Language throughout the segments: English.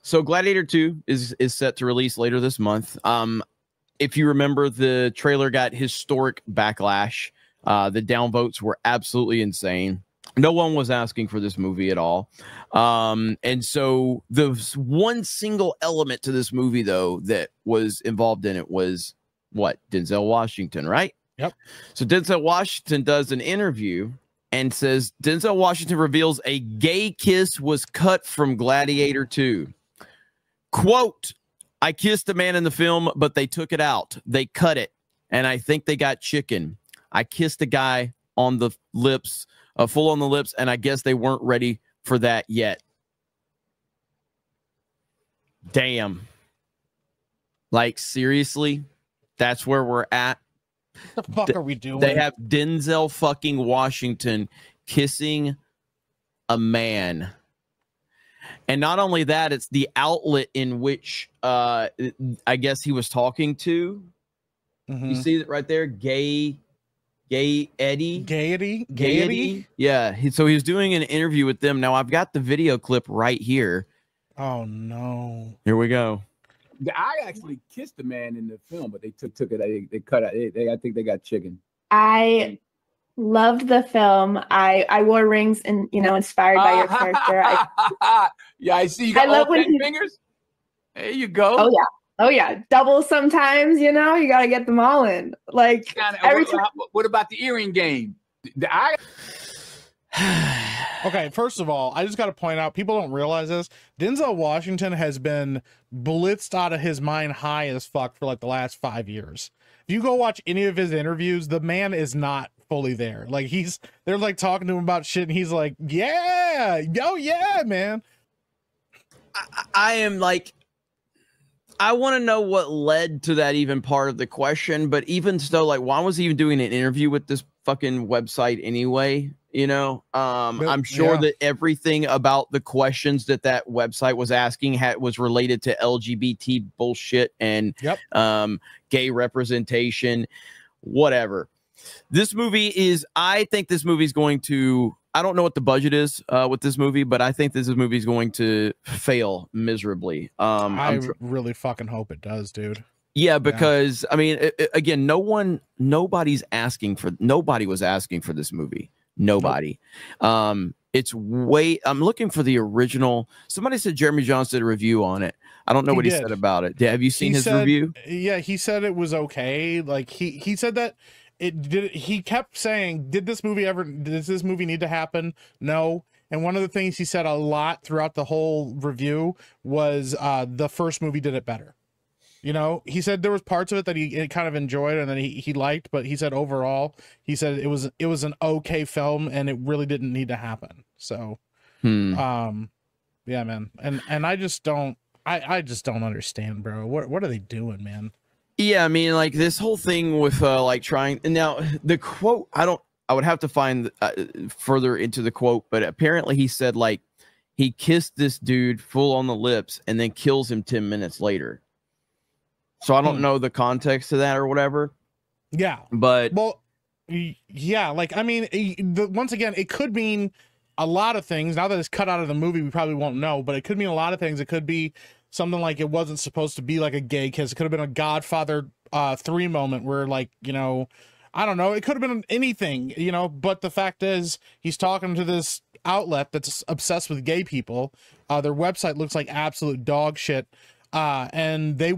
So Gladiator 2 is set to release later this month. If you remember, the trailer got historic backlash. The downvotes were absolutely insane. No one was asking for this movie at all. And so the one single element to this movie, though, that was involved in it was what? Denzel Washington, right? Yep. So Denzel Washington does an interview and says Denzel Washington reveals a gay kiss was cut from Gladiator 2. Quote, I kissed a man in the film, but they took it out. They cut it, and I think they got chicken. I kissed a guy on the lips, full on the lips, and I guess they weren't ready for that yet. Damn. Like, seriously? That's where we're at? What the fuck are we doing? They have Denzel fucking Washington kissing a man. And not only that, it's the outlet in which I guess he was talking to. Mm-hmm. You see it right there? Gay Eddie. Gaiety? Yeah. So he was doing an interview with them. Now I've got the video clip right here. Oh no. Here we go. I actually kissed the man in the film, but they took it. They cut it. I think they got chicken. I loved the film. I wore rings and inspired by your character. Yeah, I see you got all 10 fingers. There you go. Oh yeah. Double sometimes. You got to get them all in. Like what about the earring game? Okay, first of all, I just got to point out, people don't realize this. Denzel Washington has been blitzed out of his mind high as fuck for like the last 5 years. If you go watch any of his interviews, the man is not fully there. Like they're like talking to him about shit, and he's like, yeah, oh yeah, man. I am like, I want to know what led to that even part of the question, but even so, like, why was he even doing an interview with this fucking website anyway? I'm sure that everything about the questions that website was asking was related to LGBT bullshit and gay representation, whatever. This movie is, I think this movie's going to, I don't know what the budget is with this movie, but I think this movie is going to fail miserably. I really fucking hope it does, dude. Yeah, because I mean, again, nobody was asking for this movie. Nobody. Nope. I'm looking for the original. Somebody said Jeremy Jahns did a review on it. I don't know what he said about it. Have you seen his review? Yeah, he said it was okay. Like he said that it did. He kept saying, does this movie need to happen? No. And one of the things he said a lot throughout the whole review was the first movie did it better. He said there was parts of it that he kind of enjoyed and then he liked, but he said overall, he said it was an okay film and it really didn't need to happen. So, yeah, man. And I just don't understand, bro. What are they doing, man? Yeah, I mean, like this whole thing with like trying, and now the quote, I would have to find further into the quote, but apparently he said like he kissed this dude full on the lips and then kills him 10 minutes later. So I don't know the context to that or whatever. Yeah. But yeah, like, I mean, once again, it could mean a lot of things. Now that it's cut out of the movie, we probably won't know, but it could mean a lot of things. It could be something like it wasn't supposed to be like a gay kiss. It could have been a Godfather 3 moment where, like, I don't know. It could have been anything, but the fact is he's talking to this outlet that's obsessed with gay people. Their website looks like absolute dog shit. And they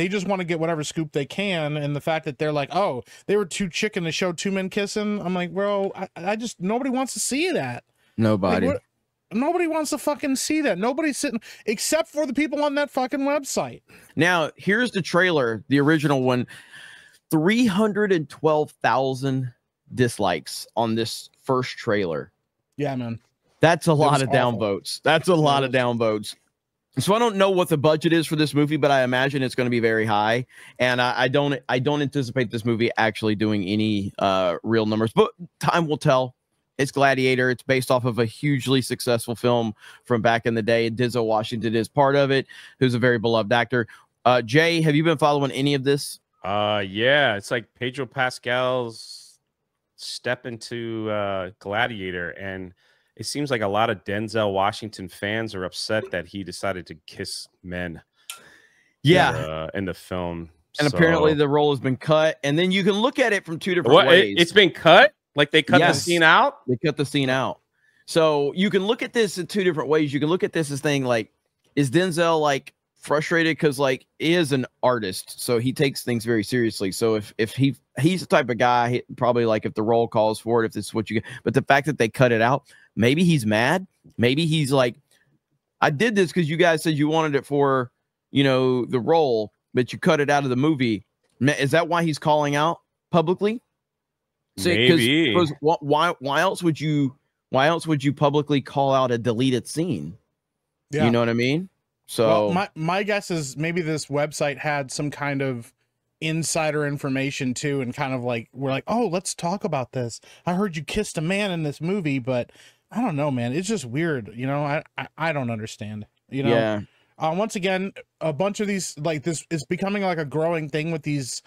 just want to get whatever scoop they can. And the fact that they're like, oh, they were too chicken to show 2 men kissing. I'm like, bro, I just, nobody wants to see that. Nobody. Like, nobody wants to fucking see that. Nobody's sitting, except for the people on that fucking website. Now, here's the trailer, the original one. 312,000 dislikes on this first trailer. Yeah, man. That's a lot of downvotes. That's a lot of downvotes. So I don't know what the budget is for this movie, but I imagine it's going to be very high. And I don't anticipate this movie actually doing any real numbers, but time will tell. It's Gladiator. It's based off of a hugely successful film from back in the day. Denzel Washington is part of it, who's a very beloved actor. Jay, have you been following any of this? Yeah, it's like Pedro Pascal's step into Gladiator, and it seems like a lot of Denzel Washington fans are upset that he decided to kiss men. Yeah. In the film. And apparently the role has been cut. And then you can look at it from two different ways. It's been cut? Like they cut the scene out? They cut the scene out. So you can look at this in two different ways. You can look at this as thing like, is Denzel like frustrated? Because like he is an artist, so he takes things very seriously. So if he's the type of guy, probably like if the role calls for it, if this is what you get. But the fact that they cut it out, maybe he's mad. Maybe he's like, I did this because you guys said you wanted it for, you know, the role, but you cut it out of the movie. Is that why he's calling out publicly? Maybe. Because why else would you publicly call out a deleted scene? Yeah. You know what I mean? So well, my guess is maybe this website had some kind of insider information too, and kind of like we're like, oh, let's talk about this. I heard you kissed a man in this movie, but I don't know, man. It's just weird. You know, I don't understand. You know, yeah. Once again, a bunch of these like this is becoming like a growing thing with these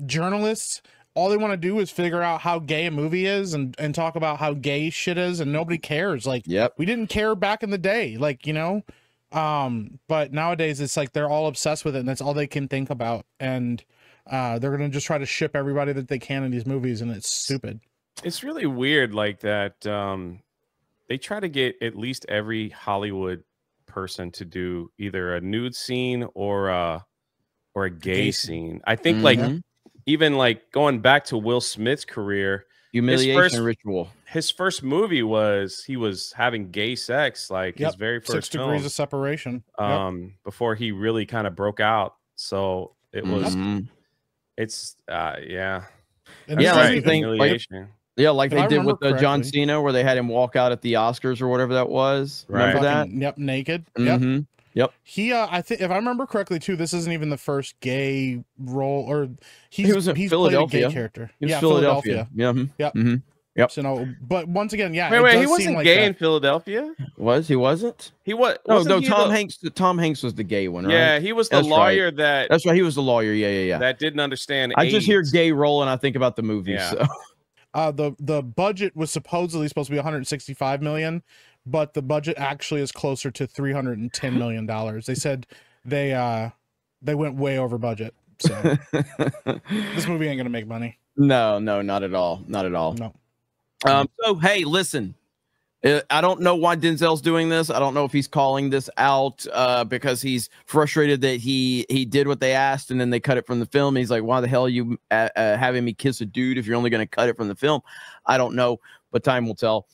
journalists. All they want to do is figure out how gay a movie is and talk about how gay shit is, and nobody cares. Like, we didn't care back in the day, like, you know, but nowadays it's like they're all obsessed with it and that's all they can think about. And they're going to just try to ship everybody that they can in these movies. And it's stupid. It's really weird like that. They try to get at least every Hollywood person to do either a nude scene or a gay scene. I think like even like going back to Will Smith's career, Humiliation Ritual. His first movie he was having gay sex, like his very first 6 Degrees of Separation. Before he really kind of broke out. So it was it's yeah. And yeah, like, like, humiliation. Like they did with John Cena, where they had him walk out at the Oscars or whatever that was. Remember that? Yep, naked. Yep. He, I think, if I remember correctly, too, this isn't even the first gay role, or he was in Philadelphia. Played a gay character. He was Philadelphia. Yep. So no, but once again, wait, he wasn't like gay in Philadelphia. He wasn't. He was. No. Tom Hanks was the gay one, right? Yeah, he was the lawyer that. That's right. He was the lawyer. Yeah. That didn't understand. I just hear gay role and I think about the movie. Yeah. So. The budget was supposedly supposed to be 165 million, but the budget actually is closer to 310 million dollars. They said they went way over budget. So this movie ain't gonna make money. No, not at all. Not at all. No. So hey, listen. I don't know why Denzel's doing this. I don't know if he's calling this out because he's frustrated that he did what they asked and then they cut it from the film. He's like, why the hell are you having me kiss a dude if you're only going to cut it from the film? I don't know, but time will tell.